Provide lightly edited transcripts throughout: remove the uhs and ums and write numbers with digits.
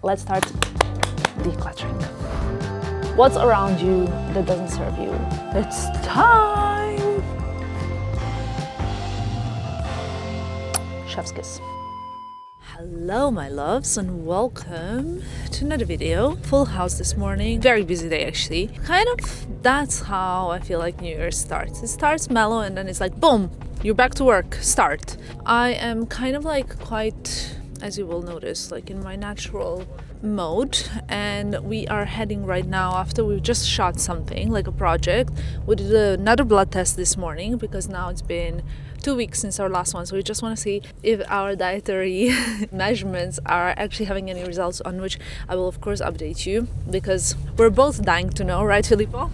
let's start decluttering. What's around you that doesn't serve you? It's time! Chef's kiss. Hello my loves and welcome to another video. Full house this morning, very busy day actually. Kind of that's how I feel like New Year starts. It starts mellow and then it's like boom, you're back to work, start. I am kind of like quite, as you will notice, like in my natural mode, and we are heading right now after we've just shot something like a project. We did another blood test this morning because now it's been 2 weeks since our last one, so we just want to see if our dietary measurements are actually having any results, on which I will of course update you because we're both dying to know, right Filippo?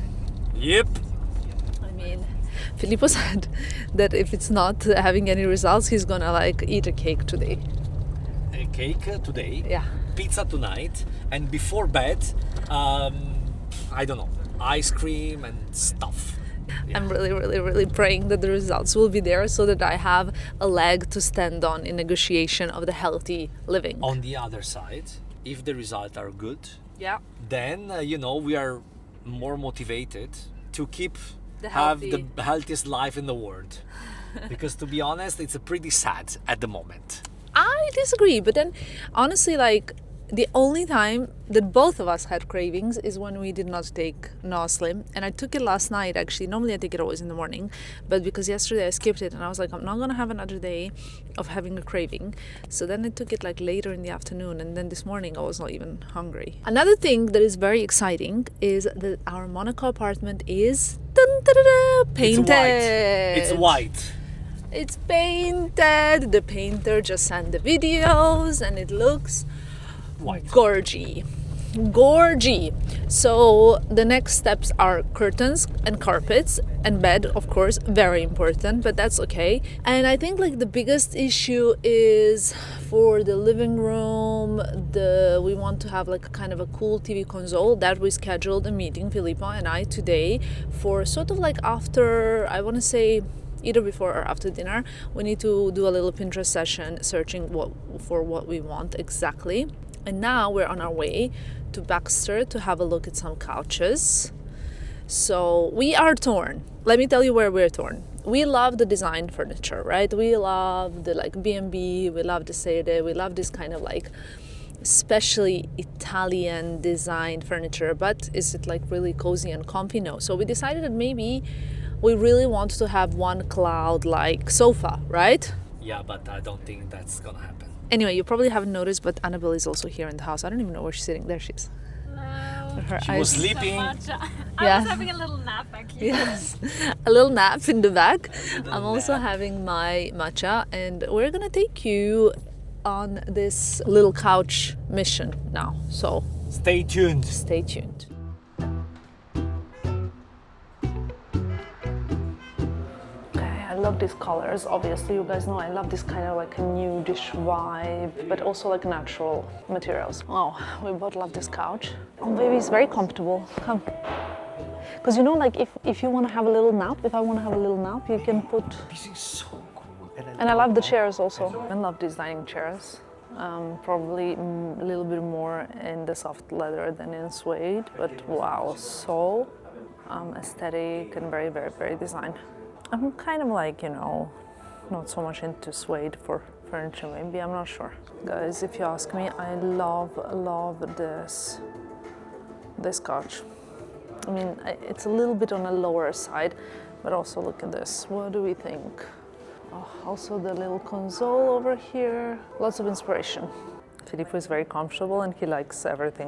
Yep. I mean, Filippo said that if it's not having any results, he's gonna like eat a cake today. A cake today, Yeah. pizza tonight, and before bed, I don't know, ice cream and stuff. Yeah. I'm really praying that the results will be there so that I have a leg to stand on in negotiation of the healthy living. On the other side, if the results are good, Yeah. then we are more motivated to keep The have healthy. the healthiest life in the world. Because to be honest, it's a pretty sad at the moment. I disagree, but then honestly, like the only time that both of us had cravings is when we did not take No Slim, and I took it last night actually. Normally I take it always in the morning, but because yesterday I skipped it and I was like, I'm not gonna have another day of having a craving, so then I took it like later in the afternoon, and then this morning I was not even hungry. Another thing that is very exciting is that our Monaco apartment is painted. It's white. It's painted. The painter just sent the videos and it looks White. gorgy. So the next steps are curtains and carpets and bed, of course, very important, but that's okay. And I think like the biggest issue is for the living room, we want to have like kind of a cool TV console that we scheduled a meeting, Filippo and I, today for sort of like after, I want to say, either before or after dinner. We need to do a little Pinterest session searching for what we want exactly. And now we're on our way to Baxter to have a look at some couches. So we are torn. Let me tell you where we're torn. We love the designed furniture, right? We love the like B&B, we love the sede, we love this kind of like especially Italian designed furniture, but is it like really cozy and comfy? No. So we decided that maybe we really want to have one cloud like sofa, right? Yeah, but I don't think that's gonna happen. Anyway, you probably haven't noticed, but Annabelle is also here in the house. I don't even know where she's sitting. There she is. Hello. Her She eyes. was sleeping. I Yeah. was having a little nap back here. Yes, a little nap in the back. little I'm also nap. having my matcha, and we're gonna take you on this little couch mission now. So Stay tuned. stay tuned. I love these colors. Obviously, you guys know I love this kind of like a nudish vibe, but also like natural materials. Oh, we both love this couch. Oh, baby, it's very comfortable. Come. Because you know, like if you want to have a little nap, if I want to have a little nap, you can put. This is so cool. And I love the chairs also. I love these dining chairs. Probably a little bit more in the soft leather than in suede, but wow, so aesthetic and very designed. I'm kind of like, not so much into suede for furniture, maybe, I'm not sure. Guys, if you ask me, I love this couch. I mean, it's a little bit on the lower side, but also look at this. What do we think? Oh, also the little console over here. Lots of inspiration. Filippo is very comfortable and he likes everything,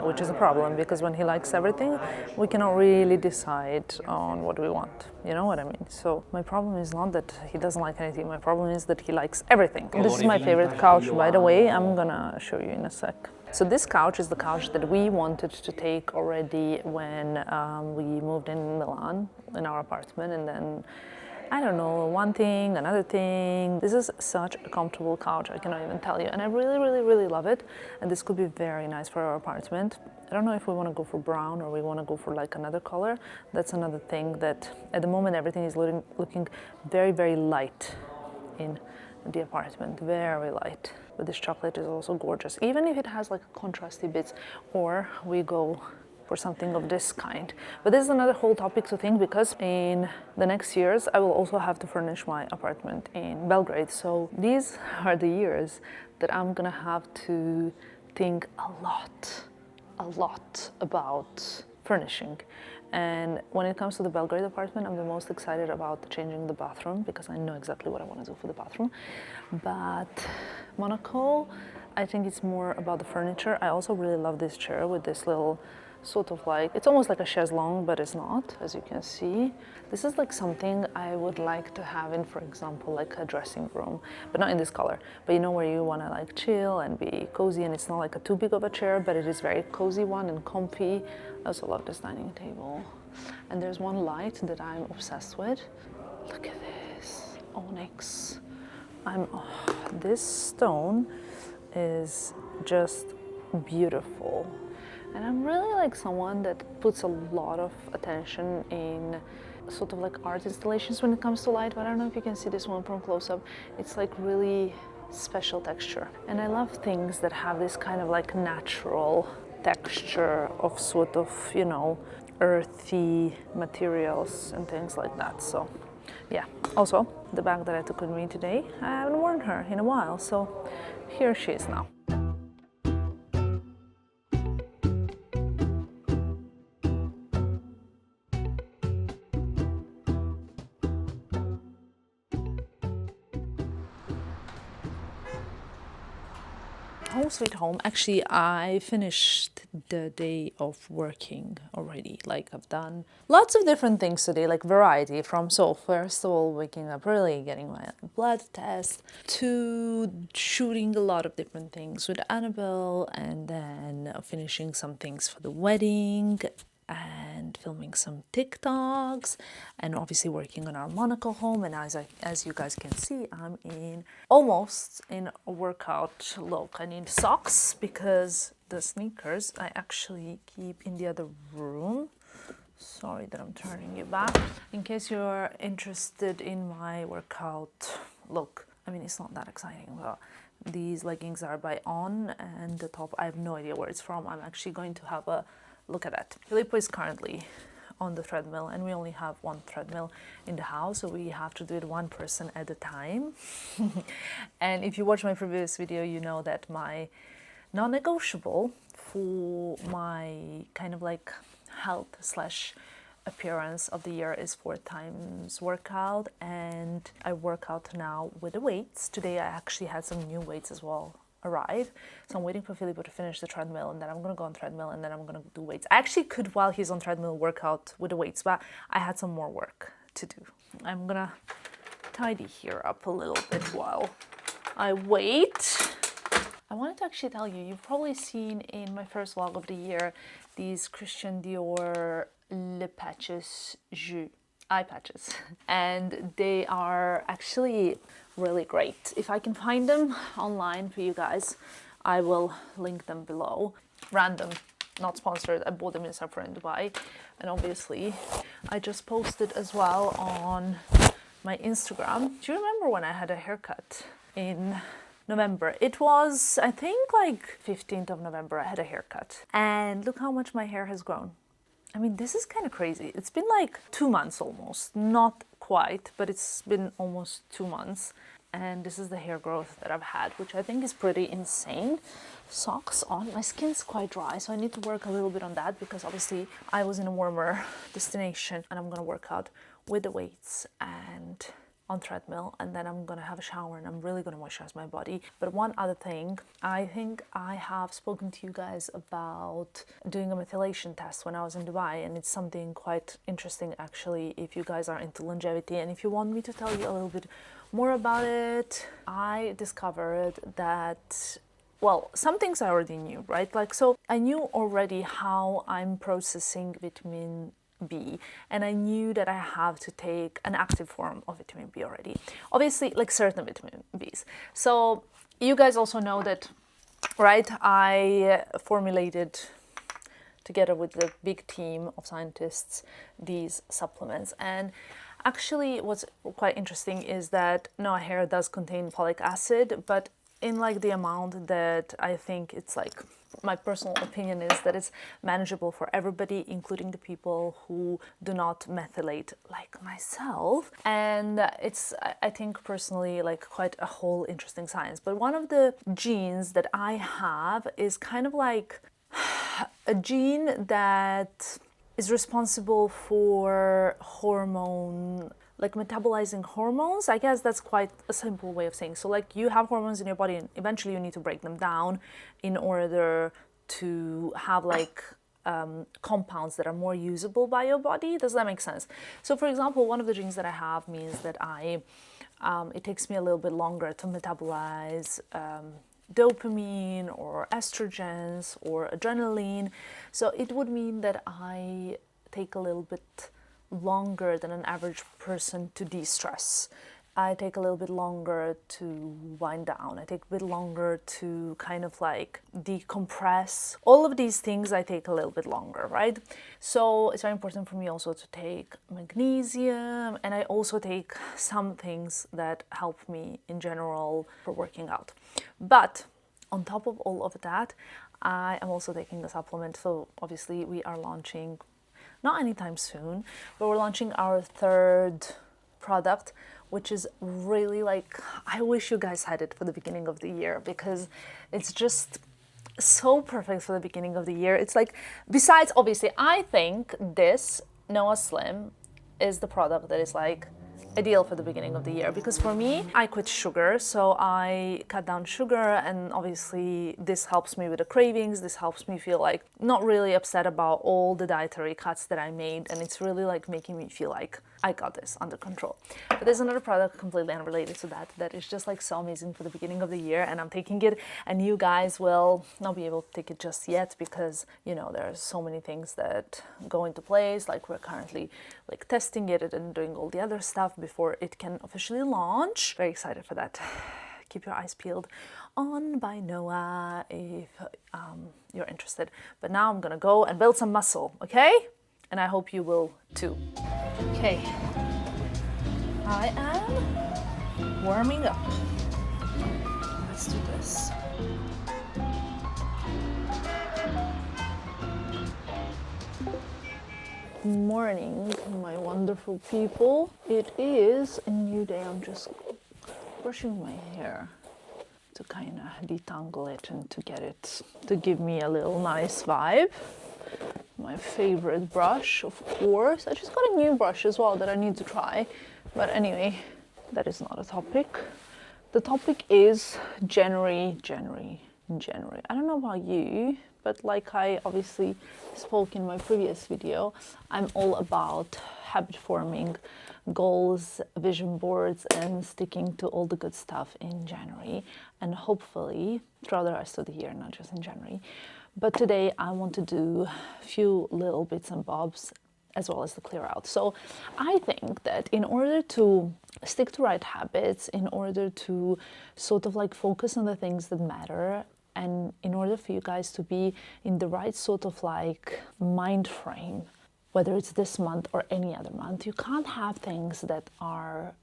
which is a problem because when he likes everything, we cannot really decide on what we want. You know what I mean? So my problem is not that he doesn't like anything. My problem is that he likes everything. This is my favorite couch, by the way. I'm gonna show you in a sec. So this couch is the couch that we wanted to take already when we moved in Milan in our apartment, and then I don't know, one thing, another thing. This is such a comfortable couch, I cannot even tell you. And I really love it. And this could be very nice for our apartment. I don't know if we want to go for brown or we want to go for like another color. That's another thing that at the moment everything is looking very light in the apartment, very light. but this chocolate is also gorgeous, even if it has like contrasty bits, or we go for something of this kind. But this is another whole topic to think, because in the next years I will also have to furnish my apartment in Belgrade. So these are the years that I'm gonna have to think a lot about furnishing. And when it comes to the Belgrade apartment, I'm the most excited about changing the bathroom, because I know exactly what I want to do for the bathroom. But Monaco, I think it's more about the furniture. I also really love this chair with this little sort of like, it's almost like a chaise longue, but it's not, as you can see. This is like something I would like to have in, for example, like a dressing room, but not in this color, but you know, where you want to like chill and be cozy, and it's not like a too big of a chair, but it is very cozy one and comfy. I also love this dining table. And there's one light that I'm obsessed with. Look at this onyx. This stone is just beautiful. And I'm really like someone that puts a lot of attention in sort of like art installations when it comes to light, but I don't know if you can see this one from close up. It's like really special texture. And I love things that have this kind of like natural texture of sort of, you know, earthy materials and things like that. So yeah. Also, the bag that I took with me today, I haven't worn her in a while, so here she is now. Home sweet home. Actually, I finished the day of working already. Like, I've done lots of different things today, like variety from, so first of all, waking up early, getting my blood test, to shooting a lot of different things with Annabelle, and then finishing some things for the wedding, and filming some TikToks, and obviously working on our Monaco home. And as you guys can see, I'm almost in a workout look. I need socks because the sneakers I actually keep in the other room. Sorry that I'm turning you back. In case you're interested in my workout look, I mean, it's not that exciting, but these leggings are by On, and the top, I have no idea where it's from. I'm actually going to have a look at that. Filippo is currently on the treadmill, and we only have one treadmill in the house, so we have to do it one person at a time. And if you watch my previous video, you know that my non-negotiable for my kind of like health slash appearance of the year is 4 times workout, and I work out now with the weights. Today I actually had some new weights as well arrive, so I'm waiting for Filippo to finish the treadmill, and then I'm gonna go on treadmill, and then I'm gonna do weights. I actually could, while he's on treadmill, work out with the weights, but I had some more work to do. I'm gonna tidy here up a little bit while I wait. I wanted to actually tell you, you've probably seen in my first vlog of the year these Christian Dior lip patches, eye patches, and they are actually really great. If I can find them online for you guys, I will link them below. Random, not sponsored. I bought them in Sephora in Dubai, and obviously I just posted as well on my Instagram. Do you remember when I had a haircut in November? It was, I think, like 15th of November I had a haircut, and look how much my hair has grown. I mean, this is kind of crazy. It's been like 2 months almost, not quite, but it's been almost 2 months. And this is the hair growth that I've had, which I think is pretty insane. Socks on. My skin's quite dry, so I need to work a little bit on that, because obviously I was in a warmer destination, and I'm gonna work out with the weights and on treadmill, and then I'm gonna have a shower, and I'm really gonna moisturize my body. But one other thing, I think I have spoken to you guys about doing a methylation test when I was in Dubai, and it's something quite interesting actually if you guys are into longevity, and if you want me to tell you a little bit more about it. I discovered that, well, some things I already knew, right? Like, so I knew already how I'm processing vitamin B, and I knew that I have to take an active form of vitamin B already. Obviously, like certain vitamin Bs. So you guys also know that, right? I formulated together with the big team of scientists these supplements, and actually what's quite interesting is that no, hair does contain folic acid, but in like the amount that I think it's like, my personal opinion is that it's manageable for everybody, including the people who do not methylate like myself. And it's, I think personally, like quite a whole interesting science. But one of the genes that I have is kind of like a gene that is responsible for hormone, like metabolizing hormones. I guess that's quite a simple way of saying. So like you have hormones in your body and eventually you need to break them down in order to have like compounds that are more usable by your body. Does that make sense? So for example, one of the genes that I have means that it takes me a little bit longer to metabolize dopamine or estrogens or adrenaline. So it would mean that I take a little bit longer than an average person to de-stress. I take a little bit longer to wind down. I take a bit longer to kind of like decompress. All of these things I take a little bit longer, right? So it's very important for me also to take magnesium, and I also take some things that help me in general for working out. But on top of all of that, I am also taking a supplement. So obviously we are launching, not anytime soon, but we're launching our third product, which is really like, I wish you guys had it for the beginning of the year, because it's just so perfect for the beginning of the year. It's like, besides obviously, I think this Noah Slim is the product that is like ideal for the beginning of the year, because for me, I quit sugar, so I cut down sugar, and obviously this helps me with the cravings. This helps me feel like not really upset about all the dietary cuts that I made, and it's really like making me feel like I got this under control. But there's another product completely unrelated to that that is just like so amazing for the beginning of the year, and I'm taking it, and you guys will not be able to take it just yet because, you know, there are so many things that go into place. Like we're currently like testing it and doing all the other stuff before it can officially launch. Very excited for that. Keep your eyes peeled on by Noah if you're interested. But now I'm gonna go and build some muscle, okay? And I hope you will too. Okay, I am warming up. Let's do this. Good morning, my wonderful people. It is a new day. I'm just brushing my hair to kind of detangle it and to get it to give me a little nice vibe. My favorite brush, of course. I just got a new brush as well that I need to try. But anyway, that is not a topic. The topic is January. I don't know about you, but like I obviously spoke in my previous video, I'm all about habit forming, goals, vision boards, and sticking to all the good stuff in January, and hopefully throughout the rest of the year, not just in January. But today I want to do a few little bits and bobs as well as the clear out. So I think that in order to stick to right habits, in order to sort of like focus on the things that matter, and in order for you guys to be in the right sort of like mind frame, whether it's this month or any other month, you can't have things that are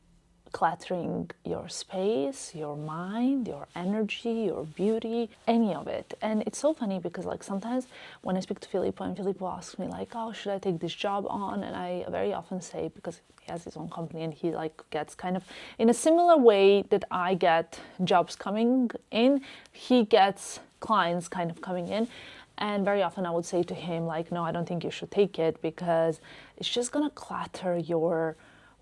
cluttering your space, your mind, your energy, your beauty, any of it. And it's so funny because like sometimes when I speak to Filippo and Filippo asks me like, oh, should I take this job on? And I very often say, because he has his own company and he like gets kind of in a similar way that I get jobs coming in, he gets clients kind of coming in. And very often I would say to him like, no, I don't think you should take it because it's just gonna clutter your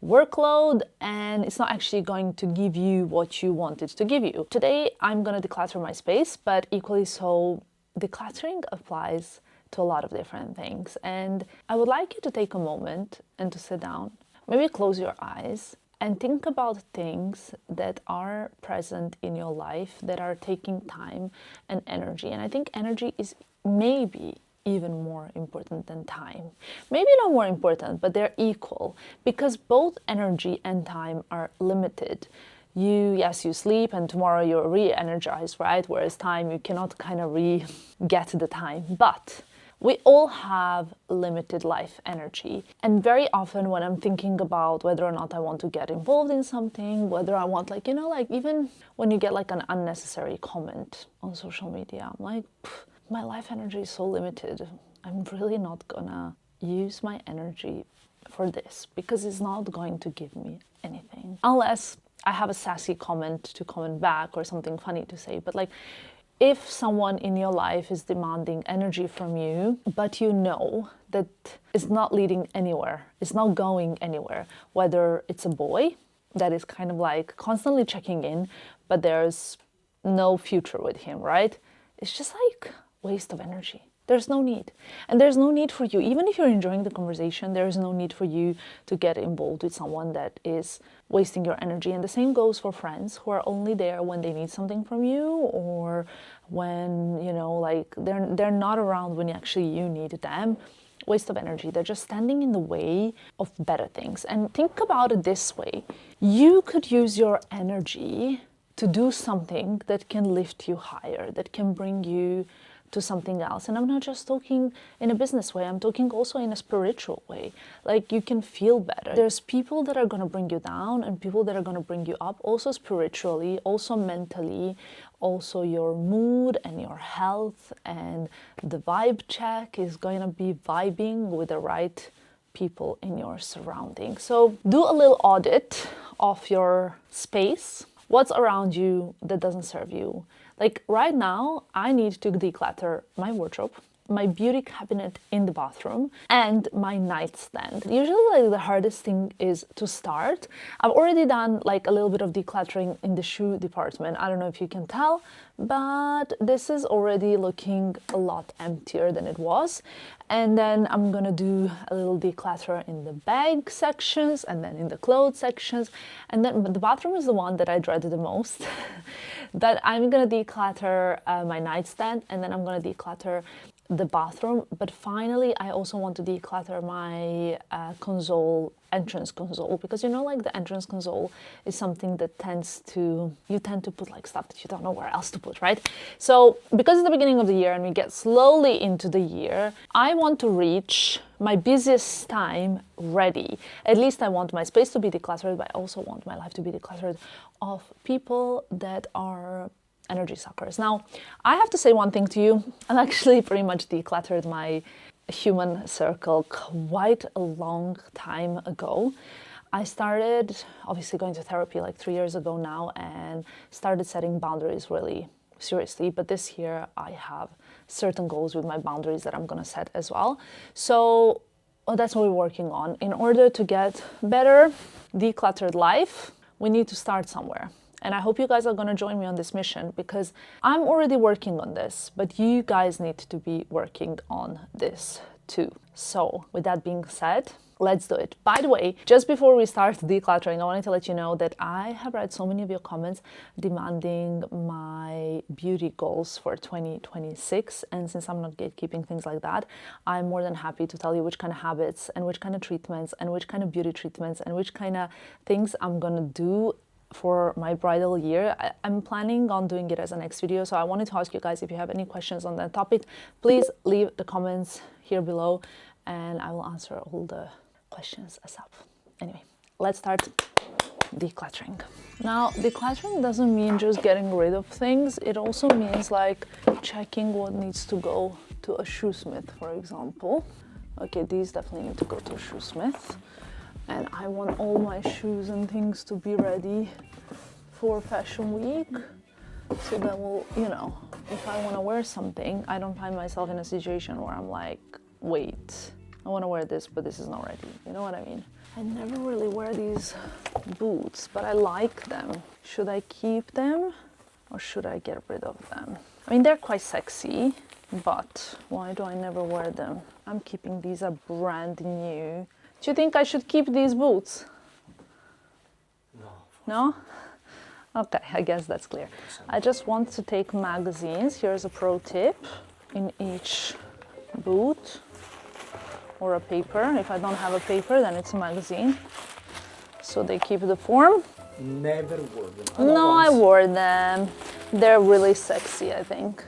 workload and it's not actually going to give you what you want it to give you. Today I'm going to declutter my space, but equally so decluttering applies to a lot of different things. And I would like you to take a moment and to sit down, maybe close your eyes and think about things that are present in your life that are taking time and energy. And I think energy is maybe even more important than time. Maybe not more important, but they're equal because both energy and time are limited. Yes, you sleep and tomorrow you're re-energized, right? Whereas time, you cannot kind of get the time. But We all have limited life energy. And very often when I'm thinking about whether or not I want to get involved in something, whether I want like, even when you get like an unnecessary comment on social media, I'm like, my life energy is so limited. I'm really not gonna use my energy for this because it's not going to give me anything. Unless I have a sassy comment to comment back or something funny to say. But like, if someone in your life is demanding energy from you, but you know that it's not leading anywhere, it's not going anywhere, whether it's a boy that is kind of like constantly checking in, but there's no future with him, right? It's just like waste of energy. There's no need. And there's no need for you, even if you're enjoying the conversation, there's no need for you to get involved with someone that is wasting your energy. And the same goes for friends who are only there when they need something from you, or when, like they're not around when actually you need them. Waste of energy. They're just standing in the way of better things. And think about it this way. You could use your energy to do something that can lift you higher, that can bring you to something else. And I'm not just talking in a business way, I'm talking also in a spiritual way. Like, you can feel better. There's people that are going to bring you down and people that are going to bring you up, also spiritually, also mentally, also your mood and your health, and the vibe check is going to be vibing with the right people in your surroundings. So do a little audit of your space. What's around you that doesn't serve you? Like right now, I need to declutter my wardrobe, my beauty cabinet in the bathroom, and my nightstand. Usually like the hardest thing is to start. I've already done like a little bit of decluttering in the shoe department. I don't know if you can tell, but this is already looking a lot emptier than it was. And then I'm gonna do a little declutter in the bag sections and then in the clothes sections. And then the bathroom is the one that I dreaded the most. That I'm gonna declutter my nightstand, and then I'm gonna declutter the bathroom. But finally, I also want to declutter my entrance console, because like the entrance console is something that you tend to put like stuff that you don't know where else to put, right? So because it's the beginning of the year and we get slowly into the year, I want to reach my busiest time ready. At least I want my space to be decluttered, but I also want my life to be decluttered of people that are energy suckers. Now, I have to say one thing to you. I've actually pretty much decluttered my human circle quite a long time ago. I started obviously going to therapy like 3 years ago now, and started setting boundaries really seriously. But this year I have certain goals with my boundaries that I'm gonna set as well. So that's what we're working on. In order to get better decluttered life, we need to start somewhere. And I hope you guys are going to join me on this mission, because I'm already working on this, but you guys need to be working on this too. So with that being said, let's do it. By the way, just before we start decluttering, I wanted to let you know that I have read so many of your comments demanding my beauty goals for 2026. And since I'm not gatekeeping things like that, I'm more than happy to tell you which kind of habits and which kind of treatments and which kind of beauty treatments and which kind of things I'm going to do for my bridal year. I'm planning on doing it as a next video, so I wanted to ask you guys if you have any questions on that topic, please leave the comments here below and I will answer all the questions ASAP. Anyway, let's start decluttering. Now, decluttering doesn't mean just getting rid of things. It also means like checking what needs to go to a shoesmith, for example. Okay, these definitely need to go to a shoesmith. And I want all my shoes and things to be ready for Fashion Week. So that will, if I want to wear something, I don't find myself in a situation where I'm like, wait, I want to wear this, but this is not ready. You know what I mean? I never really wear these boots, but I like them. Should I keep them or should I get rid of them? I mean, they're quite sexy, but why do I never wear them? I'm keeping these, are brand new. Do you think I should keep these boots? No. No? Okay, I guess that's clear. I just want to take magazines. Here's a pro tip. In each boot, or a paper. If I don't have a paper, then it's a magazine. So they keep the form. Never wore them. No, I wore them. They're really sexy, I think.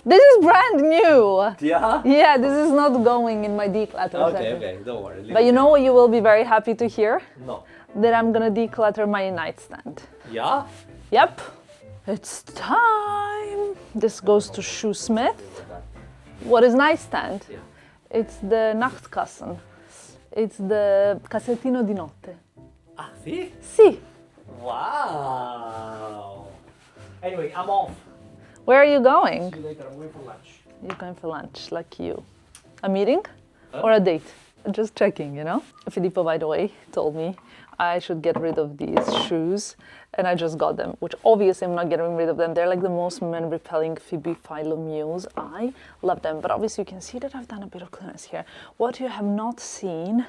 This is brand new. Yeah? Yeah, this is not going in my declutter Okay, section. okay, don't worry. But you know what you will be very happy to hear? No. That I'm gonna declutter my nightstand. Yeah? Yep, it's time. This goes to Shoesmith. What is nightstand? Yeah. It's the Nachtkassen. It's the cassettino di notte. Ah, see? Sì. Wow. Anyway, I'm off. Where are you going? See you later. I'm going for lunch. You're going for lunch, like you. A meeting or a date? Just checking, you know? Filippo, by the way, told me I should get rid of these shoes, and I just got them, which obviously I'm not getting rid of them. They're like the most men-repelling Phoebe Philo mules. I love them, but obviously you can see that I've done a bit of clearance here. What you have not seen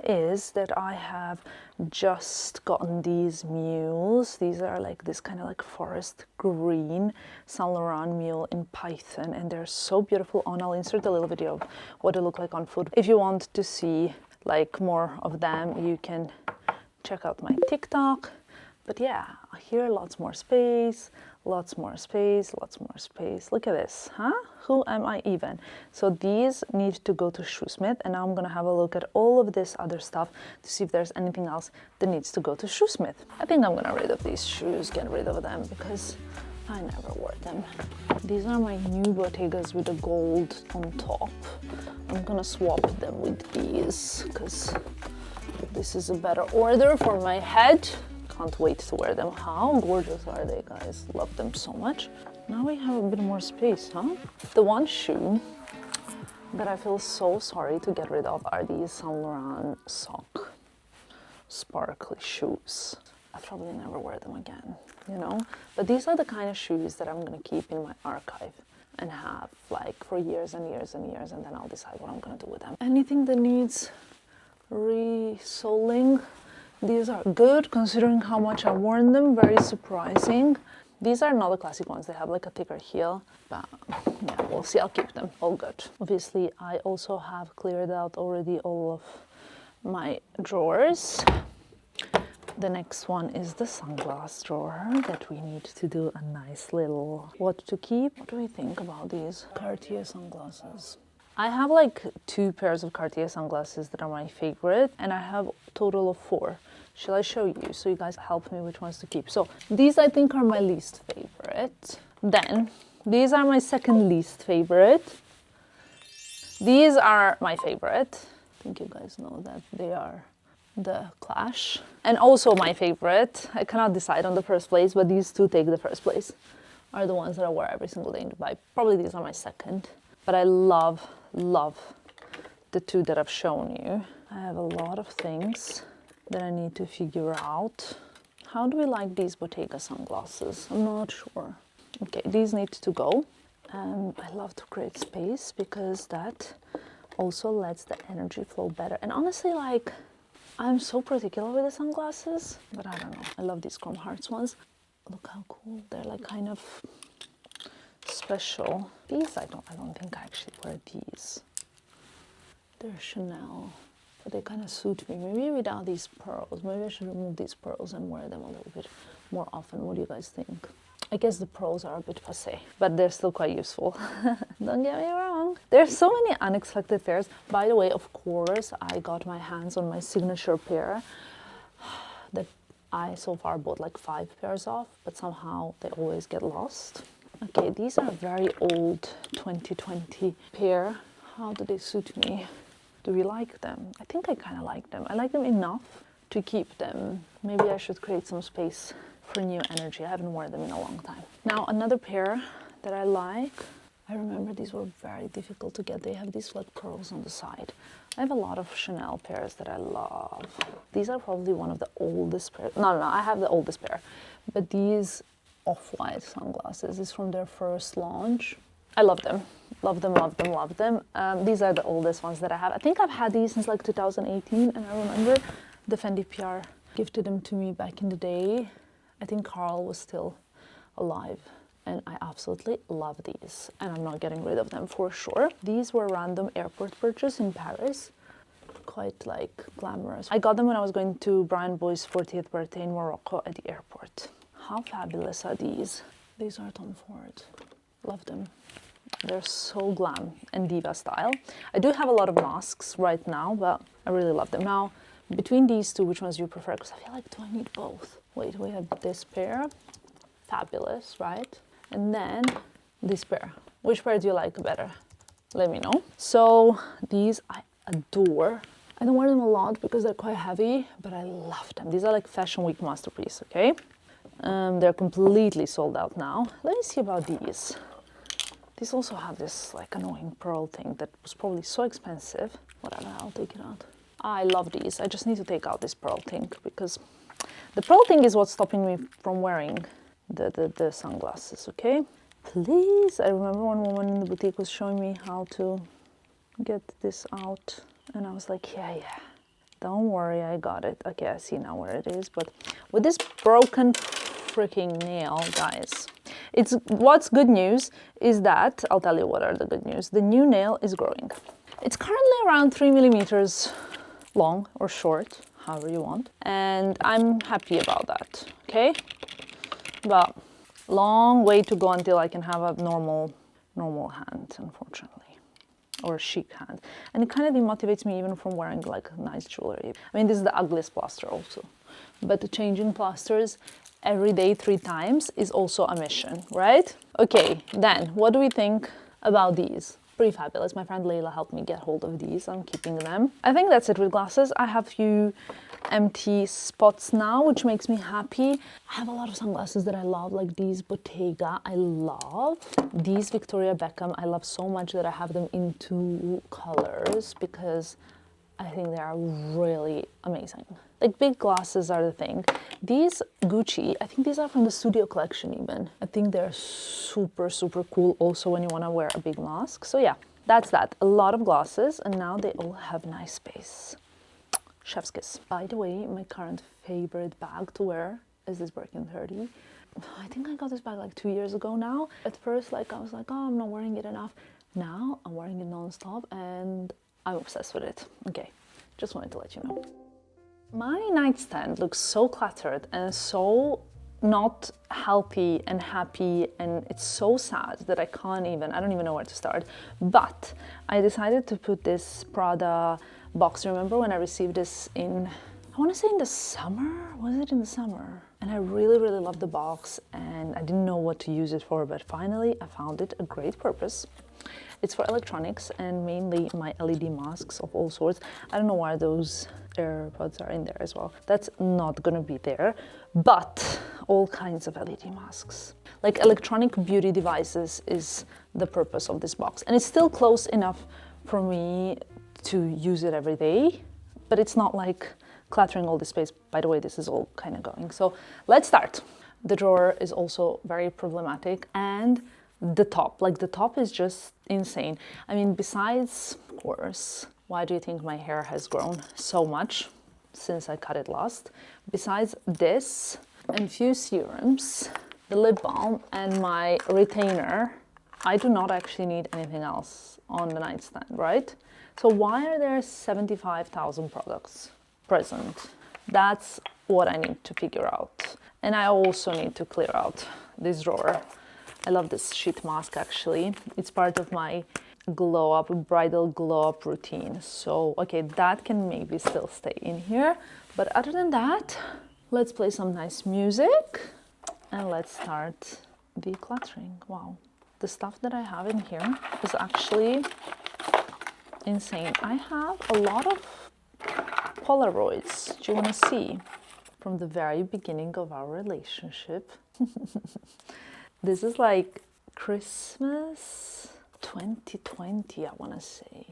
is that I have just gotten these mules. These are like this kind of like forest green Saint Laurent mule in python, and they're so beautiful on. I'll insert a little video of what they look like on foot. If you want to see like more of them, you can check out my TikTok. But yeah, here lots more space, lots more space, lots more space. Look at this, huh? Who am I even? So these need to go to Shoesmith, and now I'm gonna have a look at all of this other stuff to see if there's anything else that needs to go to Shoesmith. I think I'm gonna get rid of these shoes, get rid of them, because I never wore them. These are my new Bottegas with the gold on top. I'm gonna swap them with these, because this is a better order for my head. Can't wait to wear them. How gorgeous are they, guys? Love them so much. Now we have a bit more space, huh? The one shoe that I feel so sorry to get rid of are these Saint Laurent sock sparkly shoes. I'll probably never wear them again, you know? But these are the kind of shoes that I'm gonna keep in my archive and have like for years and years and years, and then I'll decide what I'm gonna do with them. Anything that needs resoling, these are good considering how much I've worn them. Very surprising. These are not the classic ones. They have like a thicker heel, but yeah, we'll see. I'll keep them. All good. Obviously, I also have cleared out already all of my drawers. The next one is the sunglass drawer that we need to do a nice little what to keep. What do we think about these Cartier sunglasses? I have like 2 pairs of Cartier sunglasses that are my favorite, and I have a total of 4. Shall I show you so you guys help me which ones to keep? So these I think are my least favorite. Then these are my second least favorite. These are my favorite. I think you guys know that they are the Clash. And also my favorite, I cannot decide on the first place, but these 2 take the first place, are the ones that I wear every single day in Dubai. Probably these are my second. But I love the 2 that I've shown you. I have a lot of things that I need to figure out. How do we like these Bottega sunglasses? I'm not sure. Okay, these need to go. I love to create space because that also lets the energy flow better. And honestly, like, I'm so particular with the sunglasses, but I don't know. I love these chrome hearts ones. Look how cool. They're like kind of special. These I don't think I actually wear these. They're Chanel, but they kind of suit me. Maybe without these pearls. Maybe I should remove these pearls and wear them a little bit more often. What do you guys think? I guess the pearls are a bit passé, but they're still quite useful. Don't get me wrong. There's so many unexpected pairs. By the way, of course, I got my hands on my signature pair that I so far bought like 5 pairs of, but somehow they always get lost. Okay, these are a very old 2020 pair. How do they suit me? Do we like them? I think I kind of like them. I like them enough to keep them. Maybe I should create some space for new energy. I haven't worn them in a long time. Now, another pair that I like. I remember these were very difficult to get. They have these flat curls on the side. I have a lot of Chanel pairs that I love. These are probably one of the oldest pairs. No, I have the oldest pair. But these off-white sunglasses is from their first launch. I love them. Love them, love them, love them. These are the oldest ones that I have. I think I've had these since like 2018, and I remember the Fendi PR gifted them to me back in the day. I think Carl was still alive, and I absolutely love these, and I'm not getting rid of them for sure. These were random airport purchase in Paris. Quite like glamorous. I got them when I was going to Brian Boy's 40th birthday in Morocco at the airport. How fabulous are these? These are Tom Ford. Love them. They're so glam and diva style. I do have a lot of masks right now, but I really love them. Now, between these two, which ones do you prefer? Because I feel like, do I need both? Wait, we have this pair. Fabulous, right? And then this pair. Which pair do you like better? Let me know. So these I adore. I don't wear them a lot because they're quite heavy, but I love them. These are like Fashion Week masterpiece, okay? They're completely sold out now. Let me see about these. These also have this like annoying pearl thing that was probably so expensive. Whatever, I'll take it out. I love these. I just need to take out this pearl thing because the pearl thing is what's stopping me from wearing the sunglasses, okay? Please, I remember one woman in the boutique was showing me how to get this out and I was like, yeah, don't worry, I got it. Okay, I see now where it is, but with this broken freaking nail, guys, what's good news is that, I'll tell you what are the good news. The new nail is growing. It's currently around 3 millimeters long or short, however you want, and I'm happy about that, okay? But long way to go until I can have a normal hand, unfortunately, or a chic hand. And it kind of demotivates me even from wearing like nice jewelry. I mean, this is the ugliest plaster also, but changing plasters every day 3 times is also a mission, right? Okay, then what do we think about these? Pretty fabulous. My friend Layla helped me get hold of these. I'm keeping them. I think that's it with glasses. I have few empty spots now, which makes me happy. I have a lot of sunglasses that I love, like these Bottega I love. These Victoria Beckham I love so much that I have them in 2 colors because I think they are really amazing. Like big glasses are the thing. These Gucci, I think these are from the Studio collection even. I think they're super, super cool also when you want to wear a big mask. So yeah, that's that. A lot of glasses and now they all have nice space. Chef's kiss. By the way, my current favorite bag to wear is this Birkin 30. I think I got this bag like 2 years ago now. At first, like I was like, oh, I'm not wearing it enough. Now I'm wearing it non-stop and I'm obsessed with it. Okay, just wanted to let you know. My nightstand looks so cluttered and so not healthy and happy, and it's so sad that I don't even know where to start. But I decided to put this Prada box. Remember when I received this I want to say in the summer? Was it in the summer? And I really, really loved the box and I didn't know what to use it for, but finally I found it a great purpose. It's for electronics and mainly my LED masks of all sorts. I don't know why those AirPods are in there as well. That's not gonna be there, but all kinds of LED masks. Like electronic beauty devices is the purpose of this box. And it's still close enough for me to use it every day, but it's not like cluttering all the space. By the way, this is all kind of going. So let's start. The drawer is also very problematic and the top is just insane. I mean, besides, of course, why do you think my hair has grown so much since I cut it last? Besides this and few serums, the lip balm and my retainer, I do not actually need anything else on the nightstand, right? So why are there 75,000 products present? That's what I need to figure out. And I also need to clear out this drawer. I love this sheet mask actually. It's part of my bridal glow up routine. So, okay, that can maybe still stay in here. But other than that, let's play some nice music and let's start decluttering. Wow, the stuff that I have in here is actually insane. I have a lot of Polaroids. Do you want to see? From the very beginning of our relationship. This is like Christmas 2020, I want to say,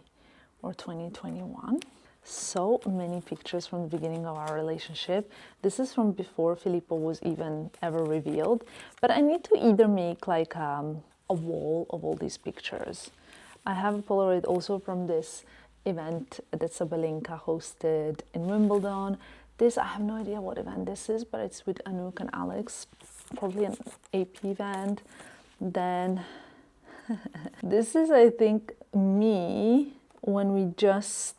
or 2021. So many pictures from the beginning of our relationship. This is from before Filippo was even ever revealed. But I need to either make like a wall of all these pictures. I have a Polaroid also from this event that Sabalenka hosted in Wimbledon. This, I have no idea what event this is, but it's with Anouk and Alex, probably an AP event. Then this is, I think, me when we just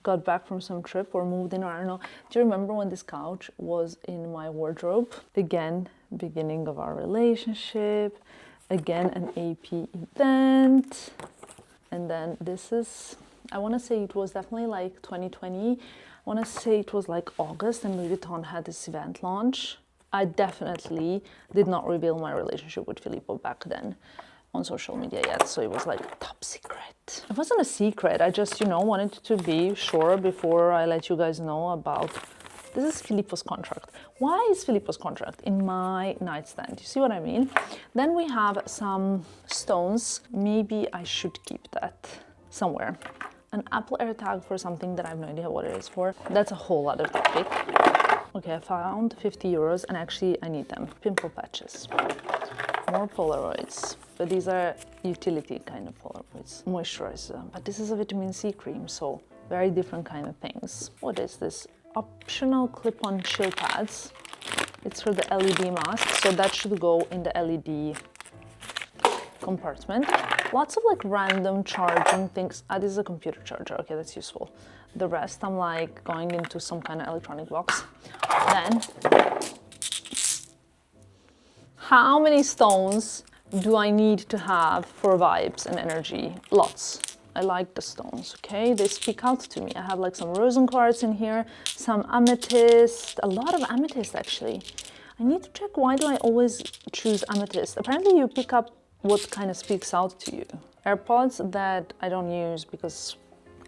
got back from some trip or moved in, or I don't know. Do you remember when this couch was in my wardrobe? Again, beginning of our relationship. again an AP event. And then this is, I want to say it was definitely like 2020. I want to say it was like August, and Louis Vuitton had this event launch. I definitely did not reveal my relationship with Filippo back then on social media yet, so it was like top secret. It wasn't a secret, I just, wanted to be sure before I let you guys know about. This is Filippo's contract. Why is Filippo's contract in my nightstand? You see what I mean? Then we have some stones. Maybe I should keep that somewhere. An Apple AirTag for something that I have no idea what it is for. That's a whole other topic. Okay, I found 50 euros and actually I need them. Pimple patches. More Polaroids. But these are utility kind of Polaroids. Moisturizer. But this is a vitamin C cream, so very different kind of things. What is this? Optional clip-on chill pads. It's for the LED mask, so that should go in the LED compartment. Lots of like random charging things. This is a computer charger. Okay, that's useful. The rest I'm like going into some kind of electronic box. Then, how many stones do I need to have for vibes and energy? Lots. I like the stones, okay? They speak out to me. I have like some rosin quartz in here, some amethyst, a lot of amethyst actually. I need to check, why do I always choose amethyst? Apparently you pick up what kind of speaks out to you. AirPods that I don't use because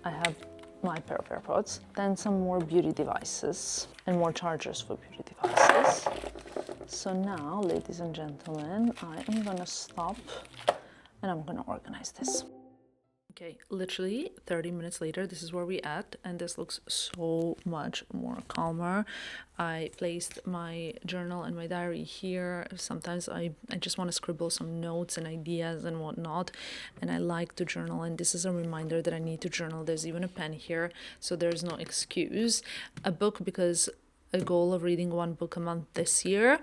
I have my pair of AirPods. Then some more beauty devices and more chargers for beauty devices. So now, ladies and gentlemen, I am gonna stop and I'm gonna organize this. Okay, literally 30 minutes later, this is where we at, and this looks so much more calmer. I placed my journal and my diary here. Sometimes I just want to scribble some notes and ideas and whatnot, and I like to journal, and this is a reminder that I need to journal. There's even a pen here, so there's no excuse. A book, because a goal of reading one book a month this year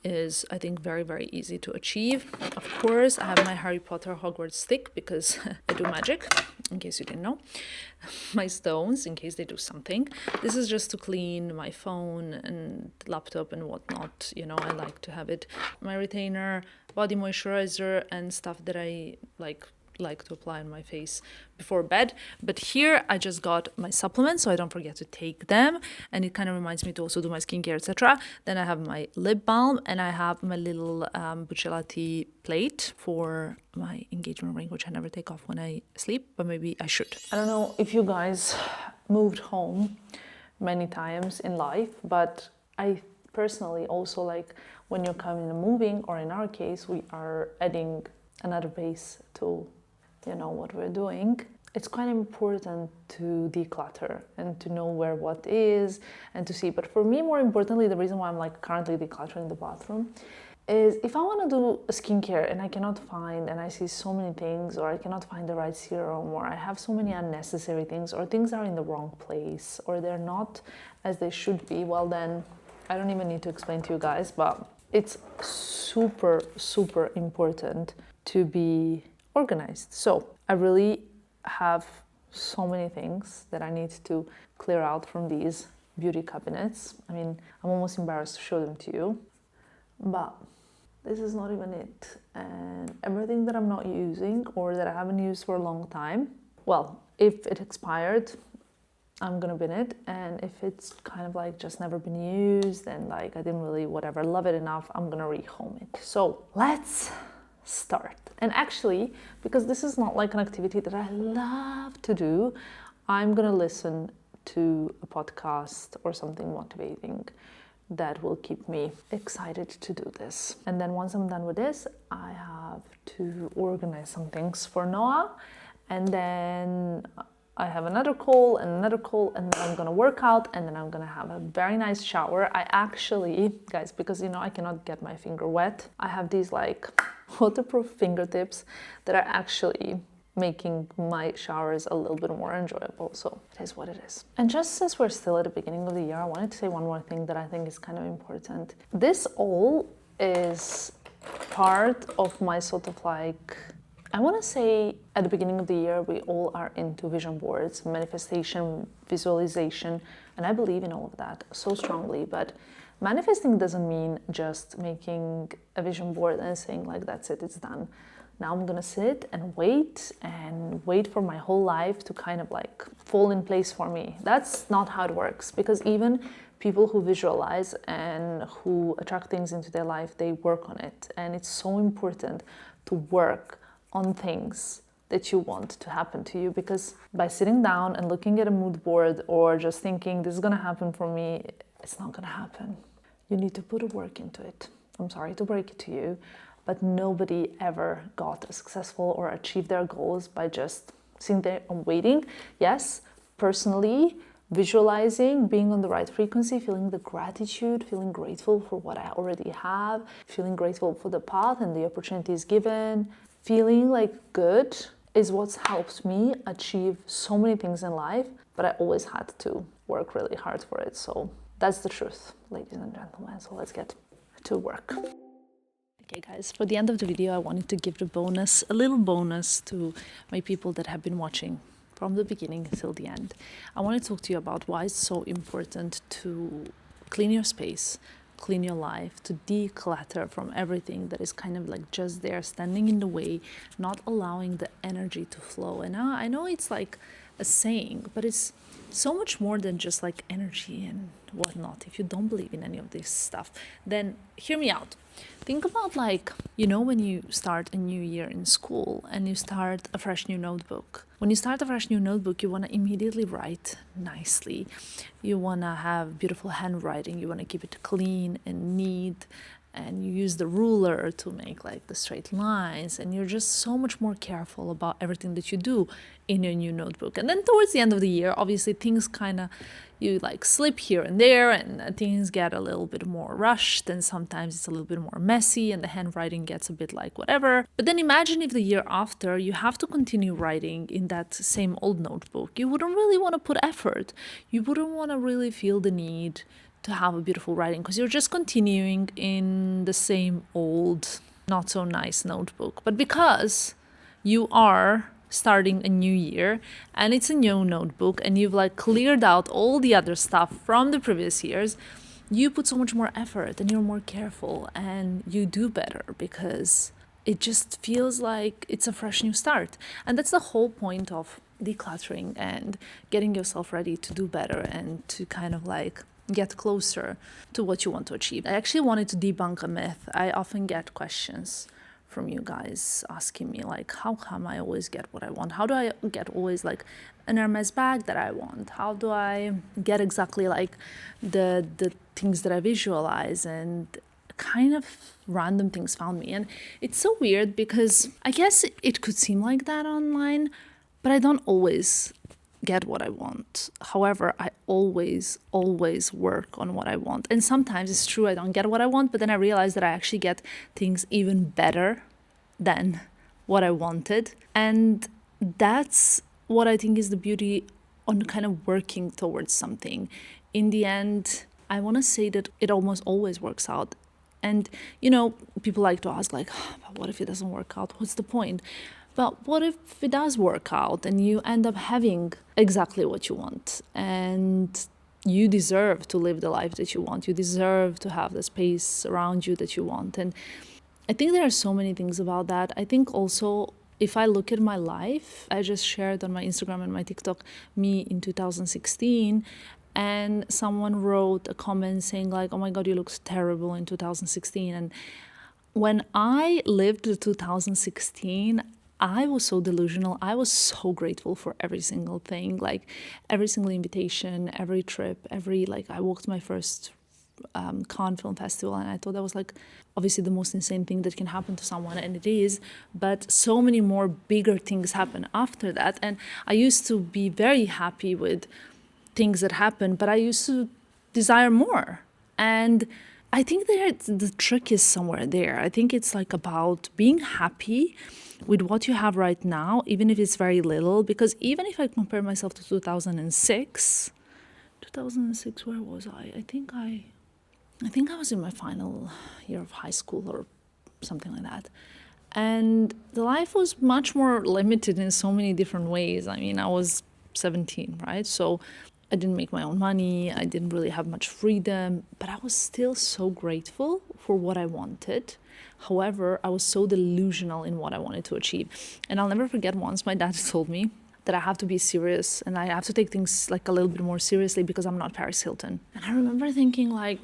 is, I think, very, very easy to achieve. Of course, I have my Harry Potter Hogwarts stick because I do magic, in case you didn't know. My stones, in case they do something. This is just to clean my phone and laptop and whatnot. I like to have it. My retainer, body moisturizer, and stuff that I like to apply on my face before bed. But here I just got my supplements, so I don't forget to take them, and it kind of reminds me to also do my skincare, etc. Then I have my lip balm, and I have my little buccellati plate for my engagement ring, which I never take off when I sleep, but maybe I should. I don't know if you guys moved home many times in life, but I personally also like when you're coming and moving, or in our case, we are adding another base to what we're doing. It's quite important to declutter and to know where what is and to see. But for me, more importantly, the reason why I'm like currently decluttering the bathroom is if I want to do a skincare and I cannot find, and I see so many things, or I cannot find the right serum, or I have so many unnecessary things, or things are in the wrong place, or they're not as they should be, well then I don't even need to explain to you guys, but it's super, super important to be organized. So I really have so many things that I need to clear out from these beauty cabinets. I mean, I'm almost embarrassed to show them to you, but this is not even it. And everything that I'm not using or that I haven't used for a long time, well, if it expired, I'm gonna bin it. And if it's kind of like just never been used and like I didn't really love it enough, I'm gonna rehome it. So let's start. And actually, because this is not like an activity that I love to do, I'm gonna listen to a podcast or something motivating that will keep me excited to do this. And then once I'm done with this, I have to organize some things for Noah, and then I have another call and another call, and then I'm gonna work out, and then I'm gonna have a very nice shower. I actually, guys, because I cannot get my finger wet, I have these like waterproof fingertips that are actually making my showers a little bit more enjoyable. So it is what it is. And just since we're still at the beginning of the year, I wanted to say one more thing that I think is kind of important. This all is part of my sort of like, I want to say at the beginning of the year, we all are into vision boards, manifestation, visualization, and I believe in all of that so strongly. But Manifesting doesn't mean just making a vision board and saying like, that's it, it's done. Now I'm gonna sit and wait for my whole life to kind of like fall in place for me. That's not how it works, because even people who visualize and who attract things into their life, they work on it. And it's so important to work on things that you want to happen to you, because by sitting down and looking at a mood board or just thinking this is gonna happen for me, it's not gonna happen. You need to put a work into it. I'm sorry to break it to you, but nobody ever got successful or achieved their goals by just sitting there and waiting. Yes, personally, visualizing, being on the right frequency, feeling the gratitude, feeling grateful for what I already have, feeling grateful for the path and the opportunities given, feeling like good is what's helped me achieve so many things in life, but I always had to work really hard for it. So that's the truth, ladies and gentlemen. So let's get to work. Okay guys, for the end of the video, I wanted to give a little bonus to my people that have been watching from the beginning till the end. I want to talk to you about why it's so important to clean your space, clean your life, to declutter from everything that is kind of like just there, standing in the way, not allowing the energy to flow. And I know it's like a saying, but it's so much more than just like energy and whatnot. If you don't believe in any of this stuff, then hear me out. Think about like, you know, when you start a new year in school and you start a fresh new notebook. When you start a fresh new notebook, you want to immediately write nicely. You want to have beautiful handwriting. You want to keep it clean and neat. And you use the ruler to make like the straight lines, and you're just so much more careful about everything that you do in your new notebook. And then towards the end of the year, obviously things kind of, you like slip here and there, and things get a little bit more rushed, and sometimes it's a little bit more messy and the handwriting gets a bit like whatever. But then imagine if the year after you have to continue writing in that same old notebook. You wouldn't really want to put effort. You wouldn't want to really feel the need to have a beautiful writing, because you're just continuing in the same old, not so nice notebook. But because you are starting a new year and it's a new notebook and you've like cleared out all the other stuff from the previous years, you put so much more effort and you're more careful and you do better, because it just feels like it's a fresh new start. And that's the whole point of decluttering and getting yourself ready to do better and to kind of like get closer to what you want to achieve. I actually wanted to debunk a myth. I often get questions from you guys asking me like, how come I always get what I want? How do I get always like an Hermes bag that I want? How do I get exactly like the things that I visualize? And kind of random things found me. And it's so weird, because I guess it could seem like that online, but I don't always get what I want. However, I always work on what I want. And sometimes it's true, I don't get what I want, but then I realize that I actually get things even better than what I wanted. And that's what I think is the beauty on kind of working towards something. In the end, I want to say that it almost always works out. And, you know, people like to ask like, but what if it doesn't work out? What's the point? But what if it does work out and you end up having exactly what you want, and you deserve to live the life that you want. You deserve to have the space around you that you want. And I think there are so many things about that. I think also, if I look at my life, I just shared on my Instagram and my TikTok me in 2016, and someone wrote a comment saying like, oh my God, you look terrible in 2016. And when I lived the 2016, I was so delusional. I was so grateful for every single thing, like every single invitation, every trip, I walked my first Cannes Film Festival, and I thought that was like obviously the most insane thing that can happen to someone, and it is, but so many more bigger things happen after that. And I used to be very happy with things that happened, but I used to desire more. And I think the trick is somewhere there. I think it's like about being happy with what you have right now, even if it's very little. Because even if I compare myself to 2006, where was I? I think I was in my final year of high school or something like that. And the life was much more limited in so many different ways. I mean, I was 17, right? So I didn't make my own money. I didn't really have much freedom, but I was still so grateful for what I wanted. However, I was so delusional in what I wanted to achieve. And I'll never forget once my dad told me that I have to be serious and I have to take things like a little bit more seriously because I'm not Paris Hilton. And I remember thinking like,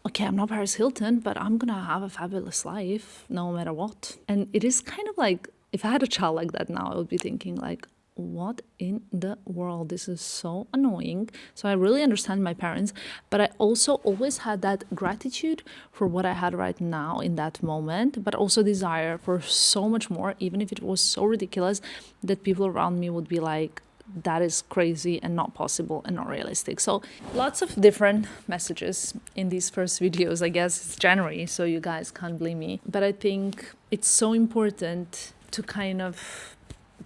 okay, I'm not Paris Hilton, but I'm gonna have a fabulous life no matter what. And it is kind of like, if I had a child like that now, I would be thinking like, what in the world? This is so annoying. So I really understand my parents, but I also always had that gratitude for what I had right now in that moment, but also desire for so much more, even if it was so ridiculous that people around me would be like, that is crazy and not possible and not realistic. So lots of different messages in these first videos. I guess it's January, so you guys can't blame me. But I think it's so important to kind of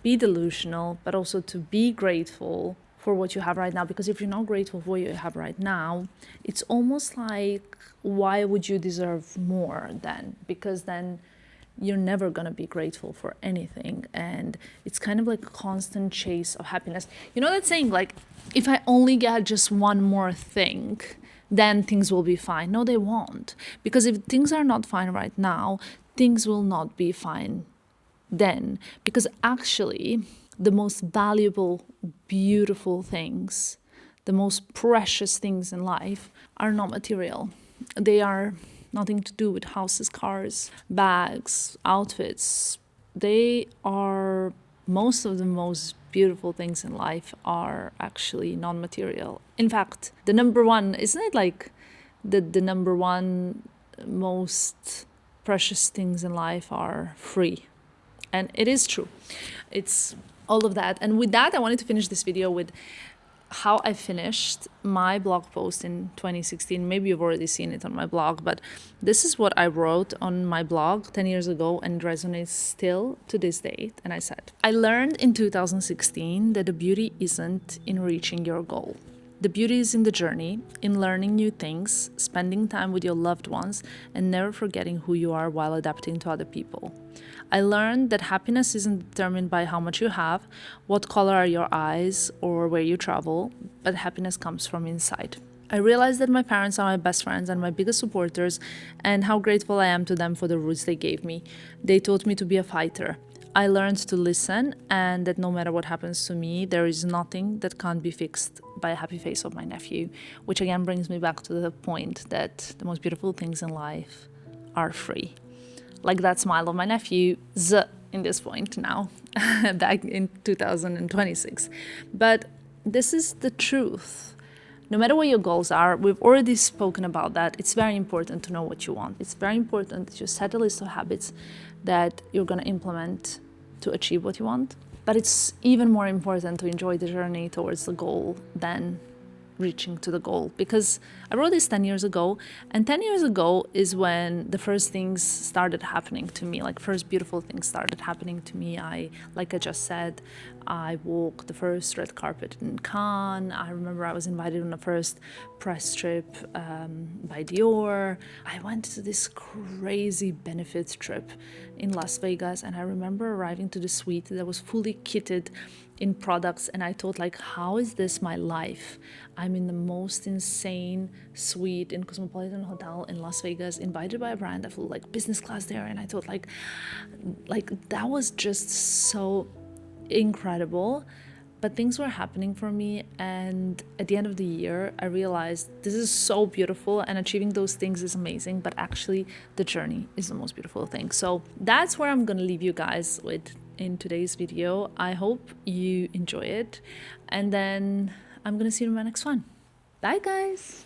be delusional, but also to be grateful for what you have right now. Because if you're not grateful for what you have right now, it's almost like, why would you deserve more then? Because then you're never going to be grateful for anything. And it's kind of like a constant chase of happiness. You know that saying, like, if I only get just one more thing, then things will be fine. No, they won't. Because if things are not fine right now, things will not be fine then. Because actually, the most valuable, beautiful things, the most precious things in life are not material. They are nothing to do with houses, cars, bags, outfits. They are, most of the most beautiful things in life are actually non-material. In fact, the number one, isn't it like the number one most precious things in life are free? And it is true. It's all of that. And with that, I wanted to finish this video with how I finished my blog post in 2016. Maybe you've already seen it on my blog, but this is what I wrote on my blog 10 years ago and resonates still to this date. And I said, I learned in 2016 that the beauty isn't in reaching your goal. The beauty is in the journey, in learning new things, spending time with your loved ones, and never forgetting who you are while adapting to other people. I learned that happiness isn't determined by how much you have, what color are your eyes, or where you travel, but happiness comes from inside. I realized that my parents are my best friends and my biggest supporters, and how grateful I am to them for the roots they gave me. They taught me to be a fighter. I learned to listen, and that no matter what happens to me, there is nothing that can't be fixed by a happy face of my nephew, which again brings me back to the point that the most beautiful things in life are free. Like that smile of my nephew, in this point now, back in 2026. But this is the truth. No matter what your goals are, we've already spoken about that. It's very important to know what you want. It's very important that you set a list of habits that you're going to implement to achieve what you want. But it's even more important to enjoy the journey towards the goal than reaching to the goal, because I wrote this 10 years ago, and 10 years ago is when the first things started happening to me, like first beautiful things started happening to me. Like I just said, I walked the first red carpet in Cannes. I remember I was invited on the first press trip by Dior. I went to this crazy benefit trip in Las Vegas, and I remember arriving to the suite that was fully kitted in products, and I thought, like, how is this my life? I'm in the most insane suite in Cosmopolitan Hotel in Las Vegas, invited by a brand. I flew like business class there, and I thought like that was just so incredible. But things were happening for me, and at the end of the year I realized this is so beautiful and achieving those things is amazing, but actually the journey is the most beautiful thing. So that's where I'm gonna leave you guys with in today's video. I hope you enjoy it, and then I'm gonna see you in my next one. Bye guys.